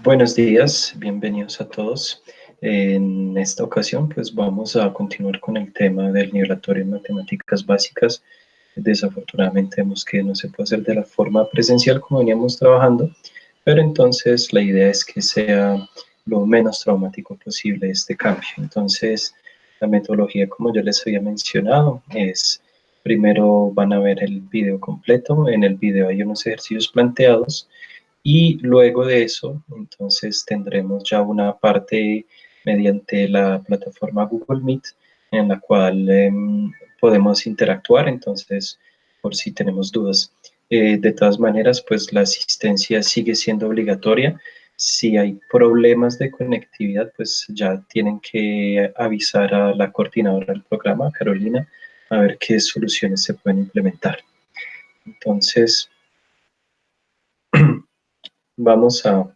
Buenos días, bienvenidos a todos. En esta ocasión pues vamos a continuar con el tema del nivelatorio en matemáticas básicas. Desafortunadamente vemos que no se puede hacer de la forma presencial como veníamos trabajando, pero entonces la idea es que sea lo menos traumático posible este cambio. Entonces la metodología, como yo les había mencionado, es primero van a ver el video completo. En el video hay unos ejercicios planteados y luego de eso, entonces tendremos ya una parte mediante la plataforma Google Meet en la cual podemos interactuar, entonces por si tenemos dudas. De todas maneras, pues la asistencia sigue siendo obligatoria. Si hay problemas de conectividad, pues ya tienen que avisar a la coordinadora del programa, Carolina, a ver qué soluciones se pueden implementar. Entonces, vamos a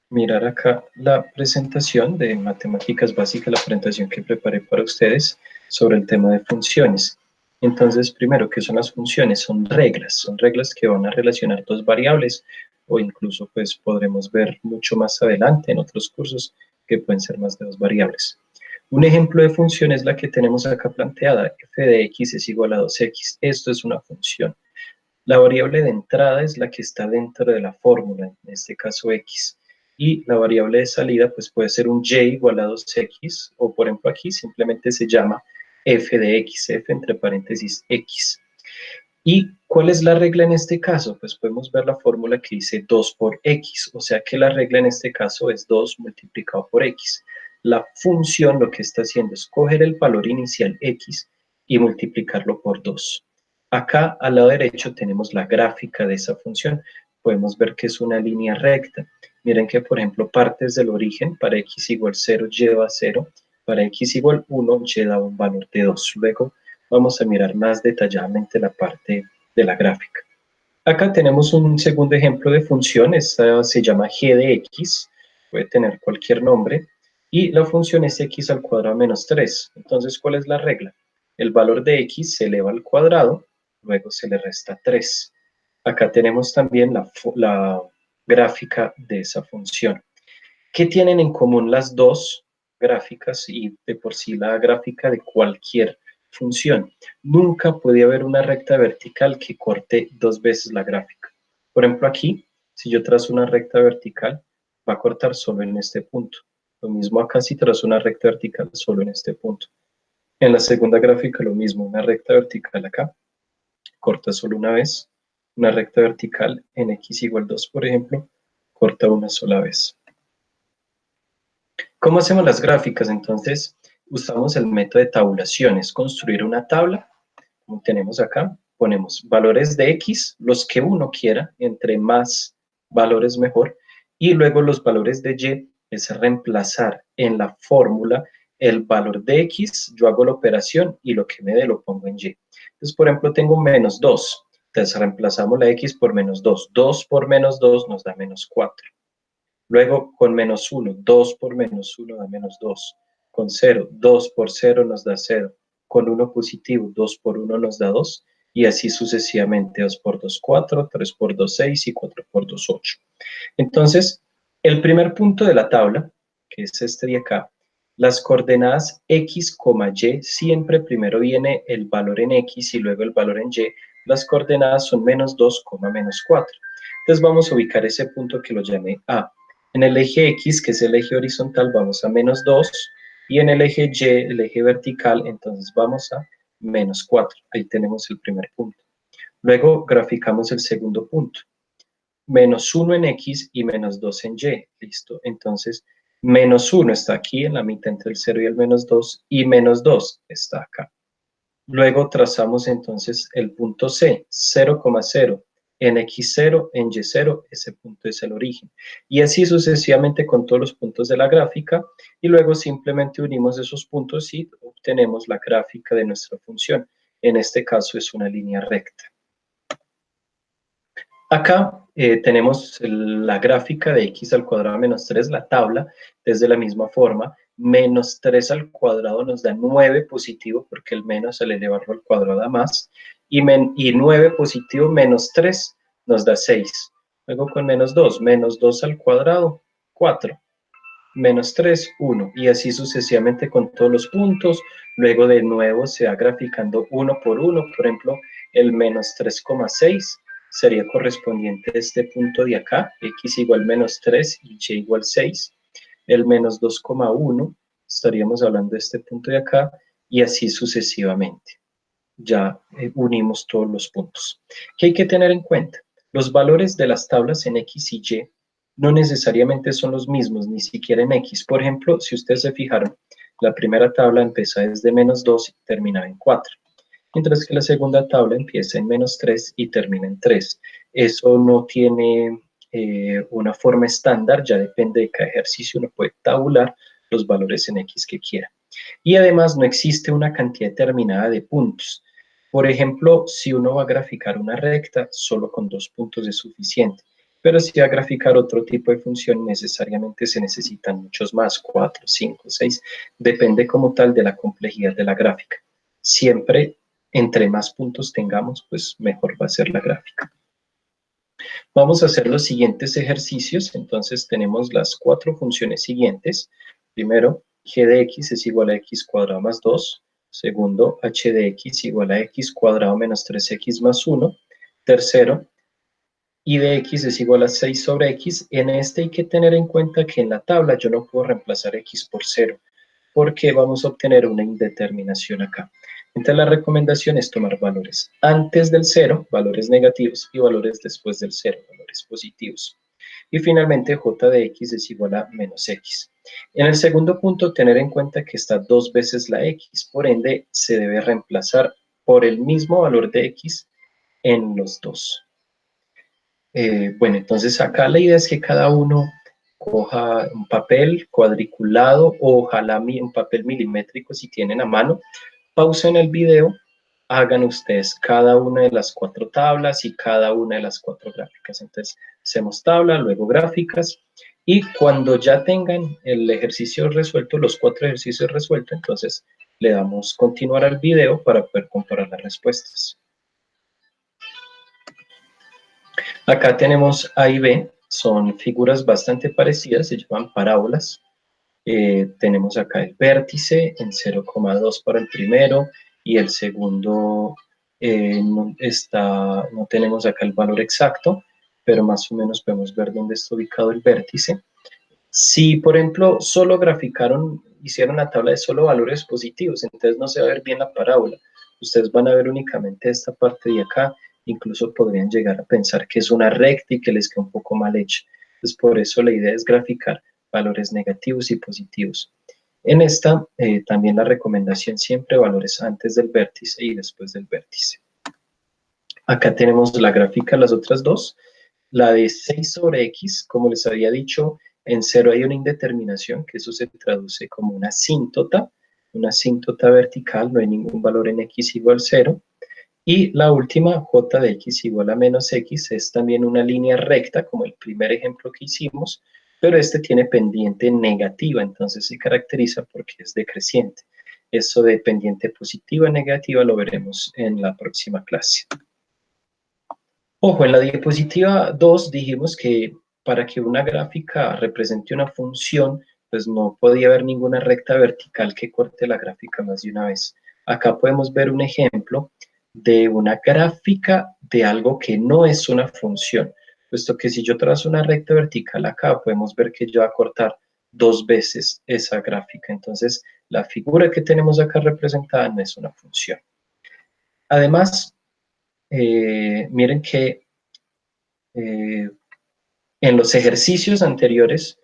mirar acá la presentación de matemáticas básicas, la presentación que preparé para ustedes sobre el tema de funciones. Entonces, primero, ¿qué son las funciones? Son reglas que van a relacionar dos variables o incluso pues podremos ver mucho más adelante en otros cursos que pueden ser más de dos variables. Un ejemplo de función es la que tenemos acá planteada, f de x es igual a 2x. Esto es una función. La variable de entrada es la que está dentro de la fórmula, en este caso x. Y la variable de salida pues puede ser un y igual a 2x, o por ejemplo aquí simplemente se llama f de x, f entre paréntesis x. ¿Y cuál es la regla en este caso? Pues podemos ver la fórmula que dice 2 por x, o sea que la regla en este caso es 2 multiplicado por x. La función lo que está haciendo es coger el valor inicial x y multiplicarlo por 2. Acá al lado derecho tenemos la gráfica de esa función. Podemos ver que es una línea recta. Miren que, por ejemplo, partes del origen, para x igual 0 lleva 0, para x igual 1 lleva un valor de 2. Luego vamos a mirar más detalladamente la parte de la gráfica. Acá tenemos un segundo ejemplo de función, esta se llama g de x, puede tener cualquier nombre, y la función es x al cuadrado menos 3. Entonces, ¿cuál es la regla? El valor de x se eleva al cuadrado, luego se le resta 3. Acá tenemos también la gráfica de esa función. ¿Qué tienen en común las dos gráficas y de por sí la gráfica de cualquier función? Nunca puede haber una recta vertical que corte dos veces la gráfica. Por ejemplo, aquí, si yo trazo una recta vertical, va a cortar solo en este punto. Lo mismo acá si trazo una recta vertical solo en este punto. En la segunda gráfica lo mismo, una recta vertical acá, corta solo una vez. Una recta vertical en x igual 2, por ejemplo, corta una sola vez. ¿Cómo hacemos las gráficas? Entonces, usamos el método de tabulación, es construir una tabla, como tenemos acá, ponemos valores de x, los que uno quiera, entre más valores mejor, y luego los valores de y es reemplazar en la fórmula el valor de x, yo hago la operación y lo que me dé lo pongo en y. Entonces, por ejemplo, tengo menos 2, entonces reemplazamos la x por menos 2, 2 por menos 2 nos da menos 4. Luego con menos 1, 2 por menos 1 da menos 2. Con 0, 2 por 0 nos da 0. Con 1 positivo, 2 por 1 nos da 2. Y así sucesivamente, 2 por 2, 4, 3 por 2, 6 y 4 por 2, 8. Entonces, el primer punto de la tabla, que es este de acá, las coordenadas x, y, siempre primero viene el valor en x y luego el valor en y. Las coordenadas son menos 2, menos 4. Entonces vamos a ubicar ese punto que lo llamé A. En el eje X, que es el eje horizontal, vamos a menos 2, y en el eje Y, el eje vertical, entonces vamos a menos 4. Ahí tenemos el primer punto. Luego graficamos el segundo punto. Menos 1 en X y menos 2 en Y. Listo. Entonces, menos 1 está aquí en la mitad entre el 0 y el menos 2, y menos 2 está acá. Luego trazamos entonces el punto C, 0,0. En X0, en Y0, ese punto es el origen. Y así sucesivamente con todos los puntos de la gráfica, y luego simplemente unimos esos puntos y obtenemos la gráfica de nuestra función. En este caso es una línea recta. Acá tenemos la gráfica de x al cuadrado menos 3, la tabla, desde la misma forma. Menos 3 al cuadrado nos da 9 positivo, porque el menos al elevarlo al cuadrado da más. Y 9 positivo menos 3 nos da 6. Luego con menos 2 al cuadrado, 4. Menos 3, 1. Y así sucesivamente con todos los puntos. Luego de nuevo se va graficando uno por uno. Por ejemplo, el menos 3,6 sería correspondiente a este punto de acá, x igual menos 3 y y igual 6. El menos 2,1 estaríamos hablando de este punto de acá, y así sucesivamente. Ya unimos todos los puntos. ¿Qué hay que tener en cuenta? Los valores de las tablas en X y Y no necesariamente son los mismos, ni siquiera en X. Por ejemplo, si ustedes se fijaron, la primera tabla empieza desde menos 2 y termina en 4, mientras que la segunda tabla empieza en menos 3 y termina en 3. Eso no tiene una forma estándar, ya depende de cada ejercicio, uno puede tabular los valores en X que quiera. Y además no existe una cantidad determinada de puntos. Por ejemplo, si uno va a graficar una recta, solo con 2 puntos es suficiente. Pero si va a graficar otro tipo de función, necesariamente se necesitan muchos más, 4, 5, 6, depende como tal de la complejidad de la gráfica. Siempre, entre más puntos tengamos, pues mejor va a ser la gráfica. Vamos a hacer los siguientes ejercicios. Entonces tenemos las 4 funciones siguientes. Primero, g de x es igual a x cuadrado más 2. Segundo, h de x igual a x cuadrado menos 3x más 1. Tercero, y de x es igual a 6 sobre x. En este hay que tener en cuenta que en la tabla yo no puedo reemplazar x por 0, porque vamos a obtener una indeterminación acá. Entonces la recomendación es tomar valores antes del 0, valores negativos, y valores después del 0, valores positivos. Y finalmente j de x es igual a menos x. En el segundo punto, tener en cuenta que está 2 veces la x, por ende se debe reemplazar por el mismo valor de x en los dos. Bueno, entonces acá la idea es que cada uno coja un papel cuadriculado o ojalá un papel milimétrico si tienen a mano, pausen el video, hagan ustedes cada una de las 4 tablas y cada una de las 4 gráficas. Entonces hacemos tabla, luego gráficas, y cuando ya tengan el ejercicio resuelto, los 4 ejercicios resueltos, entonces le damos continuar al video para poder comparar las respuestas. Acá tenemos A y B, son figuras bastante parecidas, se llaman parábolas. Tenemos acá el vértice en 0,2 para el primero, y el segundo no tenemos acá el valor exacto, pero más o menos podemos ver dónde está ubicado el vértice. Si, por ejemplo, solo hicieron la tabla de solo valores positivos, entonces no se va a ver bien la parábola. Ustedes van a ver únicamente esta parte de acá, incluso podrían llegar a pensar que es una recta y que les queda un poco mal hecha. Entonces, por eso la idea es graficar valores negativos y positivos. En esta, también la recomendación siempre valores antes del vértice y después del vértice. Acá tenemos la gráfica, las otras dos. La de 6 sobre x, como les había dicho, en 0 hay una indeterminación, que eso se traduce como una asíntota vertical, no hay ningún valor en x igual 0. Y la última, j de x igual a menos x, es también una línea recta, como el primer ejemplo que hicimos, pero este tiene pendiente negativa, entonces se caracteriza porque es decreciente. Eso de pendiente positiva o negativa lo veremos en la próxima clase. Ojo, en la diapositiva 2 dijimos que para que una gráfica represente una función, pues no podía haber ninguna recta vertical que corte la gráfica más de una vez. Acá podemos ver un ejemplo de una gráfica de algo que no es una función, puesto que si yo trazo una recta vertical acá, podemos ver que yo voy a cortar 2 veces esa gráfica. Entonces, la figura que tenemos acá representada no es una función. Además, miren que en los ejercicios anteriores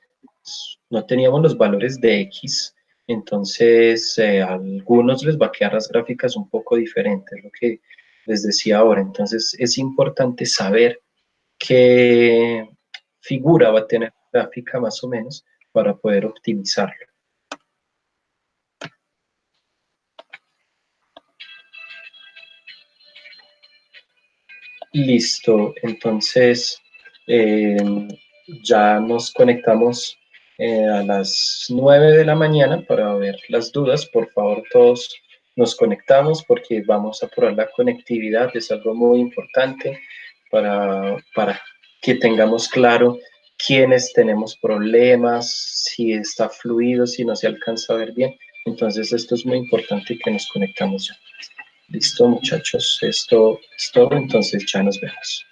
no teníamos los valores de X, entonces a algunos les va a quedar las gráficas un poco diferentes, lo que les decía ahora. Entonces es importante saber qué figura va a tener la gráfica más o menos para poder optimizarlo. Listo, entonces ya nos conectamos a las 9 de la mañana para ver las dudas. Por favor, todos nos conectamos porque vamos a probar la conectividad, es algo muy importante para que que tengamos claro quiénes tenemos problemas, si está fluido, si no se alcanza a ver bien. Entonces esto es muy importante y que nos conectamos ya. Listo, muchachos, esto es todo, entonces ya nos vemos.